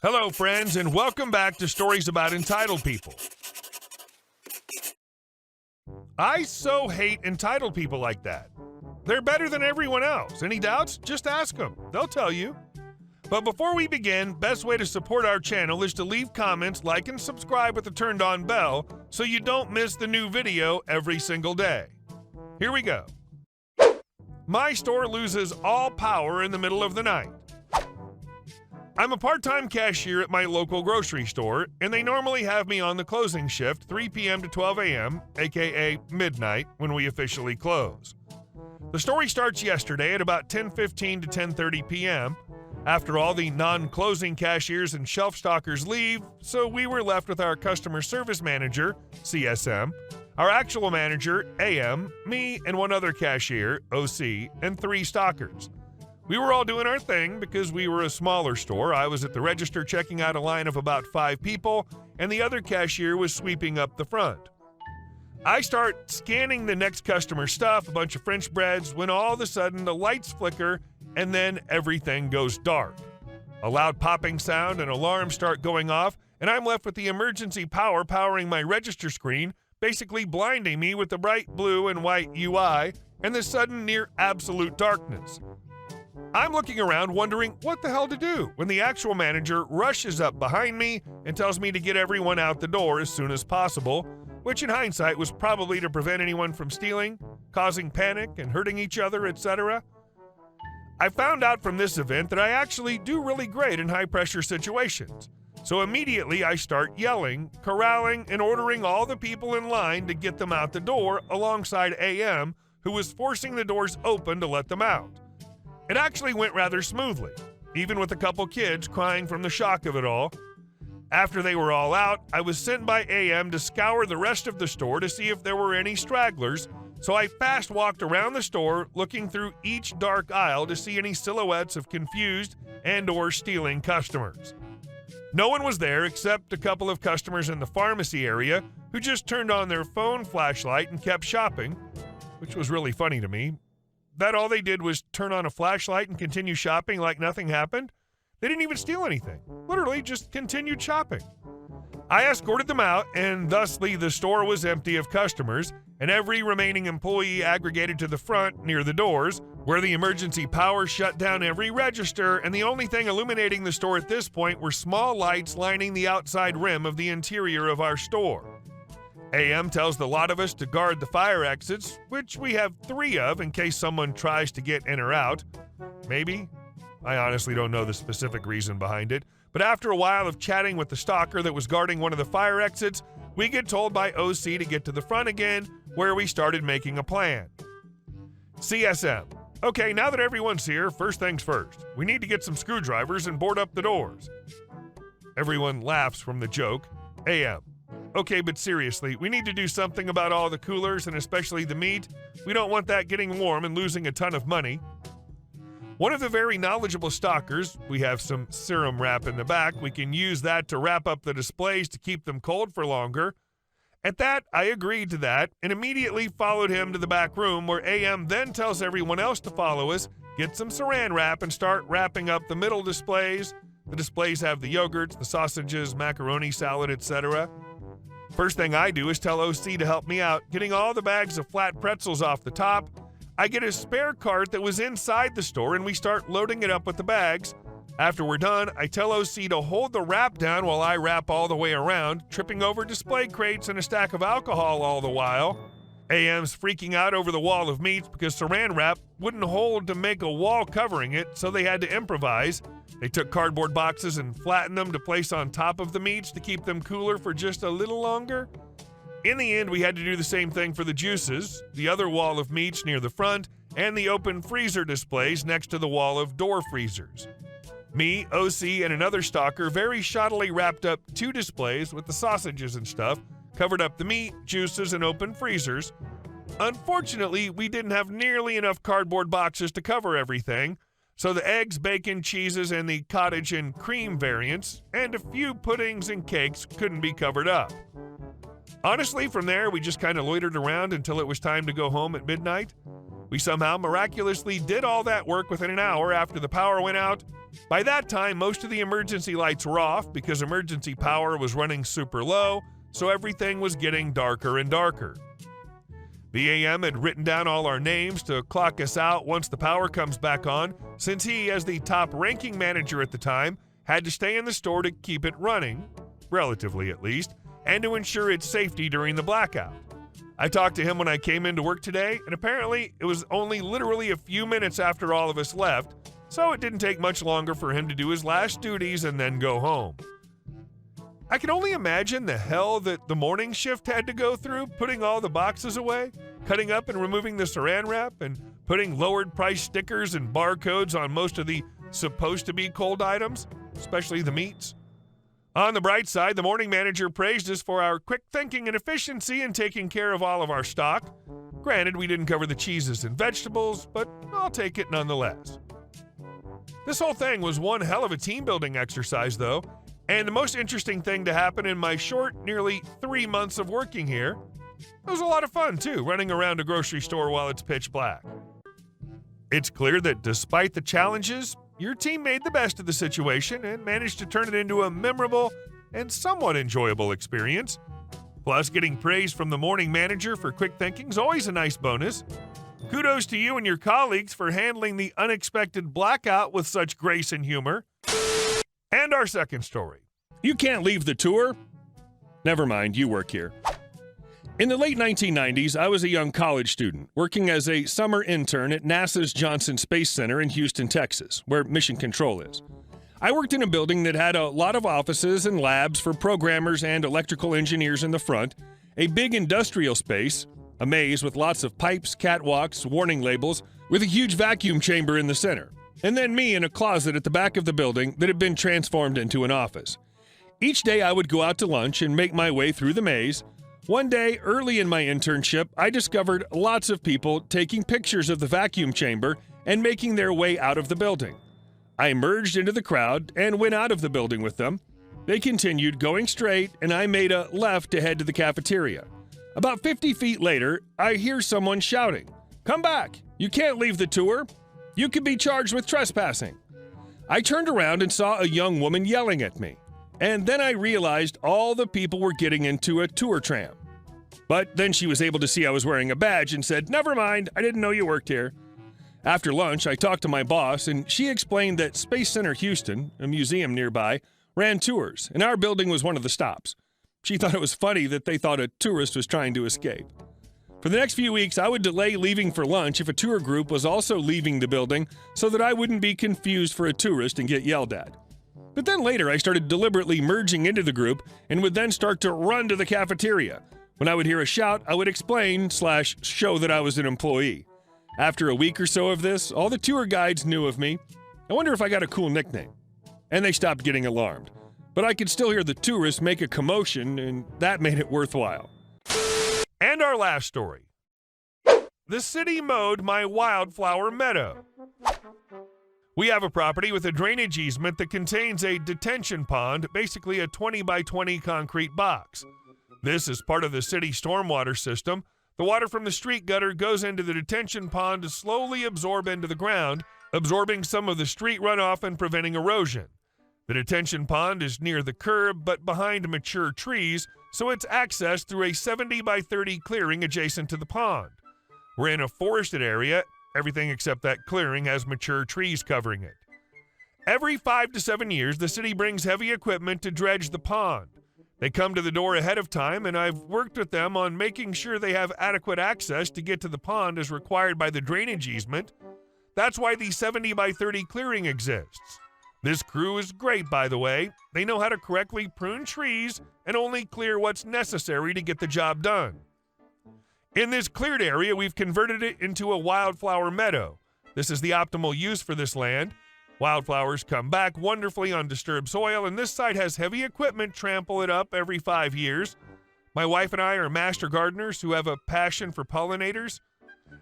Hello, friends, and welcome back to Stories About Entitled People. I so hate entitled people like that. They're better than everyone else. Any doubts? Just ask them. They'll tell you. But before we begin, best way to support our channel is to leave comments, like, and subscribe with the turned-on bell so you don't miss the new video every single day. Here we go. My store loses all power in the middle of the night. I'm a part-time cashier at my local grocery store, and they normally have me on the closing shift 3 p.m. to 12 a.m., aka midnight, when we officially close. The story starts yesterday at about 10:15 to 10:30 p.m. after all the non-closing cashiers and shelf stockers leave, so we were left with our customer service manager, CSM, our actual manager, AM, me, and one other cashier, OC, and 3 stockers. We were all doing our thing because we were a smaller store. I was at the register checking out a line of about 5 people, and the other cashier was sweeping up the front. I start scanning the next customer's stuff, a bunch of French breads, when all of a sudden the lights flicker and then everything goes dark. A loud popping sound and alarms start going off, and I'm left with the emergency power powering my register screen, basically blinding me with the bright blue and white UI and the sudden near absolute darkness. I'm looking around wondering what the hell to do when the actual manager rushes up behind me and tells me to get everyone out the door as soon as possible, which in hindsight was probably to prevent anyone from stealing, causing panic and hurting each other, etc. I found out from this event that I actually do really great in high-pressure situations. So immediately I start yelling, corralling, and ordering all the people in line to get them out the door alongside AM, who was forcing the doors open to let them out. It actually went rather smoothly, even with a couple kids crying from the shock of it all. After they were all out, I was sent by AM to scour the rest of the store to see if there were any stragglers, so I fast walked around the store looking through each dark aisle to see any silhouettes of confused and/or stealing customers. No one was there except a couple of customers in the pharmacy area who just turned on their phone flashlight and kept shopping, which was really funny to me. That all they did was turn on a flashlight and continue shopping like nothing happened? They didn't even steal anything. Literally just continued shopping. I escorted them out, and thusly the store was empty of customers, and every remaining employee aggregated to the front near the doors, where the emergency power shut down every register, and the only thing illuminating the store at this point were small lights lining the outside rim of the interior of our store. AM tells the lot of us to guard the fire exits, which we have 3 of in case someone tries to get in or out. Maybe. I honestly don't know the specific reason behind it. But after a while of chatting with the stalker that was guarding one of the fire exits, we get told by OC to get to the front again, where we started making a plan. CSM. Okay, now that everyone's here, first things first. We need to get some screwdrivers and board up the doors. Everyone laughs from the joke. AM. Okay, but seriously, we need to do something about all the coolers and especially the meat. We don't want that getting warm and losing a ton of money. One of the very knowledgeable stockers, we have some serum wrap in the back. We can use that to wrap up the displays to keep them cold for longer. At that, I agreed to that and immediately followed him to the back room where AM then tells everyone else to follow us, get some saran wrap, and start wrapping up the middle displays. The displays have the yogurts, the sausages, macaroni salad, etc. First thing I do is tell OC to help me out, getting all the bags of flat pretzels off the top. I get a spare cart that was inside the store and we start loading it up with the bags. After we're done, I tell OC to hold the wrap down while I wrap all the way around, tripping over display crates and a stack of alcohol all the while. AM's freaking out over the wall of meats because saran wrap wouldn't hold to make a wall covering it, so they had to improvise. They took cardboard boxes and flattened them to place on top of the meats to keep them cooler for just a little longer. In the end, we had to do the same thing for the juices, the other wall of meats near the front, and the open freezer displays next to the wall of door freezers. Me, OC, and another stalker very shoddily wrapped up 2 displays with the sausages and stuff, covered up the meat, juices, and open freezers. Unfortunately, we didn't have nearly enough cardboard boxes to cover everything, so the eggs, bacon, cheeses, and the cottage and cream variants, and a few puddings and cakes couldn't be covered up. Honestly, from there, we just kind of loitered around until it was time to go home at midnight. We somehow miraculously did all that work within an hour after the power went out. By that time, most of the emergency lights were off because emergency power was running super low, so everything was getting darker and darker. The AM had written down all our names to clock us out once the power comes back on, since he, as the top-ranking manager at the time, had to stay in the store to keep it running, relatively at least, and to ensure its safety during the blackout. I talked to him when I came into work today, and apparently it was only literally a few minutes after all of us left, so it didn't take much longer for him to do his last duties and then go home. I can only imagine the hell that the morning shift had to go through, putting all the boxes away, cutting up and removing the saran wrap, and putting lowered price stickers and barcodes on most of the supposed-to-be cold items, especially the meats. On the bright side, the morning manager praised us for our quick thinking and efficiency in taking care of all of our stock. Granted, we didn't cover the cheeses and vegetables, but I'll take it nonetheless. This whole thing was one hell of a team-building exercise, though, and the most interesting thing to happen in my short, nearly 3 months of working here. It was a lot of fun, too, running around a grocery store while it's pitch black. It's clear that despite the challenges, your team made the best of the situation and managed to turn it into a memorable and somewhat enjoyable experience. Plus, getting praise from the morning manager for quick thinking is always a nice bonus. Kudos to you and your colleagues for handling the unexpected blackout with such grace and humor. And our second story. You can't leave the tour? Never mind, you work here. In the late 1990s, I was a young college student working as a summer intern at NASA's Johnson Space Center in Houston, Texas, where Mission Control is. I worked in a building that had a lot of offices and labs for programmers and electrical engineers in the front, a big industrial space, a maze with lots of pipes, catwalks, warning labels, with a huge vacuum chamber in the center, and then me in a closet at the back of the building that had been transformed into an office. Each day I would go out to lunch and make my way through the maze. One day, early in my internship, I discovered lots of people taking pictures of the vacuum chamber and making their way out of the building. I merged into the crowd and went out of the building with them. They continued going straight, and I made a left to head to the cafeteria. About 50 feet later, I hear someone shouting, "Come back! You can't leave the tour! You could be charged with trespassing!" I turned around and saw a young woman yelling at me. And then I realized all the people were getting into a tour tram. But then she was able to see I was wearing a badge and said, "Never mind, I didn't know you worked here." After lunch, I talked to my boss, and she explained that Space Center Houston, a museum nearby, ran tours, and our building was one of the stops. She thought it was funny that they thought a tourist was trying to escape. For the next few weeks, I would delay leaving for lunch if a tour group was also leaving the building so that I wouldn't be confused for a tourist and get yelled at. But then later, I started deliberately merging into the group and would then start to run to the cafeteria. When I would hear a shout, I would explain/show that I was an employee. After a week or so of this, all the tour guides knew of me. I wonder if I got a cool nickname. And they stopped getting alarmed. But I could still hear the tourists make a commotion, and that made it worthwhile. And our last story. The city mowed my wildflower meadow. We have a property with a drainage easement that contains a detention pond, basically a 20 by 20 concrete box. This is part of the city stormwater system. The water from the street gutter goes into the detention pond to slowly absorb into the ground, absorbing some of the street runoff and preventing erosion. The detention pond is near the curb but behind mature trees, so it's accessed through a 70 by 30 clearing adjacent to the pond. We're in a forested area. Everything except that clearing has mature trees covering it. Every 5 to 7 years, the city brings heavy equipment to dredge the pond. They come to the door ahead of time, and I've worked with them on making sure they have adequate access to get to the pond as required by the drainage easement. That's why the 70 by 30 clearing exists. This crew is great, by the way. They know how to correctly prune trees and only clear what's necessary to get the job done. In this cleared area, we've converted it into a wildflower meadow. This is the optimal use for this land. Wildflowers come back wonderfully on disturbed soil, and this site has heavy equipment trample it up every 5 years. My wife and I are master gardeners who have a passion for pollinators.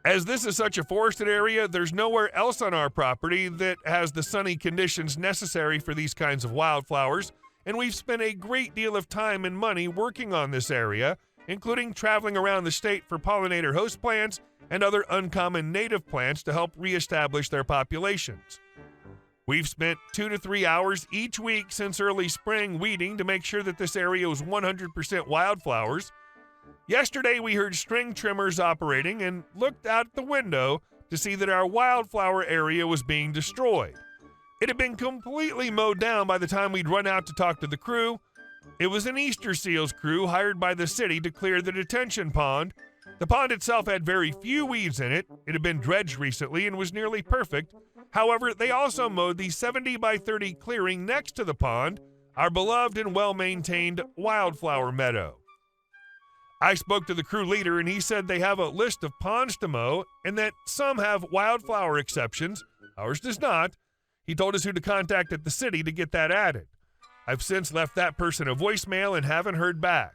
As this is such a forested area, there's nowhere else on our property that has the sunny conditions necessary for these kinds of wildflowers, and we've spent a great deal of time and money working on this area, including traveling around the state for pollinator host plants and other uncommon native plants to help reestablish their populations. We've spent 2 to 3 hours each week since early spring weeding to make sure that this area was 100% wildflowers. Yesterday we heard string trimmers operating and looked out the window to see that our wildflower area was being destroyed. It had been completely mowed down by the time we'd run out to talk to the crew. It was an Easter seals crew hired by the city to clear the detention pond. The pond itself had very few weeds in it. It had been dredged recently and was nearly perfect. However, they also mowed the 70 by 30 clearing next to the pond, our beloved and well-maintained wildflower meadow. I spoke to the crew leader and he said they have a list of ponds to mow and that some have wildflower exceptions. Ours does not. He told us who to contact at the city to get that added. I've since left that person a voicemail and haven't heard back.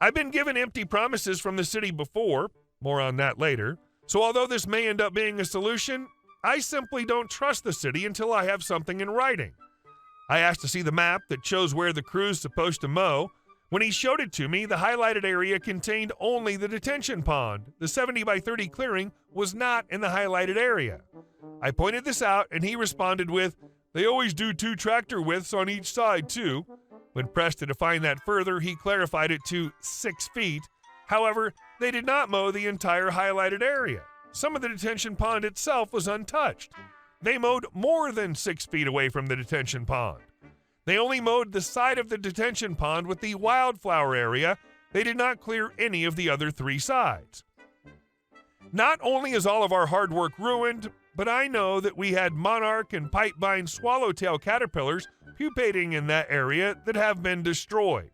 I've been given empty promises from the city before, more on that later, so although this may end up being a solution, I simply don't trust the city until I have something in writing. I asked to see the map that shows where the crew's supposed to mow. When he showed it to me, the highlighted area contained only the detention pond. The 70 by 30 clearing was not in the highlighted area. I pointed this out and he responded with, "They always do 2 tractor widths on each side too." When pressed to define that further, he clarified it to 6 feet. However, they did not mow the entire highlighted area. Some of the detention pond itself was untouched. They mowed more than 6 feet away from the detention pond. They only mowed the side of the detention pond with the wildflower area. They did not clear any of the other 3 sides. Not only is all of our hard work ruined, but I know that we had monarch and pipevine swallowtail caterpillars pupating in that area that have been destroyed.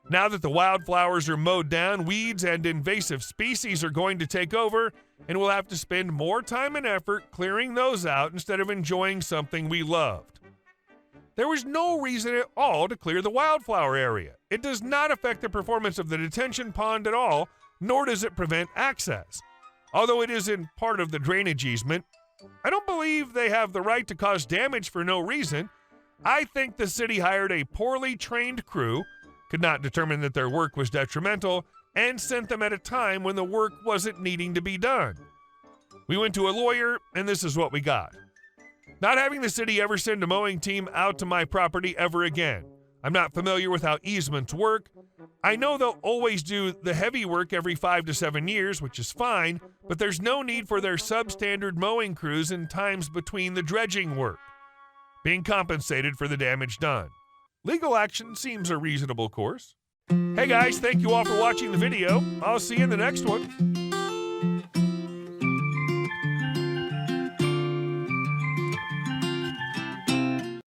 Now that the wildflowers are mowed down, weeds and invasive species are going to take over, and we'll have to spend more time and effort clearing those out instead of enjoying something we loved. There was no reason at all to clear the wildflower area. It does not affect the performance of the detention pond at all, nor does it prevent access. Although it is in part of the drainage easement, I don't believe they have the right to cause damage for no reason. I think the city hired a poorly trained crew, could not determine that their work was detrimental, and sent them at a time when the work wasn't needing to be done. We went to a lawyer, and this is what we got. Not having the city ever send a mowing team out to my property ever again. I'm not familiar with how easements work. I know they'll always do the heavy work every 5 to 7 years, which is fine, but there's no need for their substandard mowing crews in times between the dredging work. Being compensated for the damage done. Legal action seems a reasonable course. Hey guys, thank you all for watching the video. I'll see you in the next one.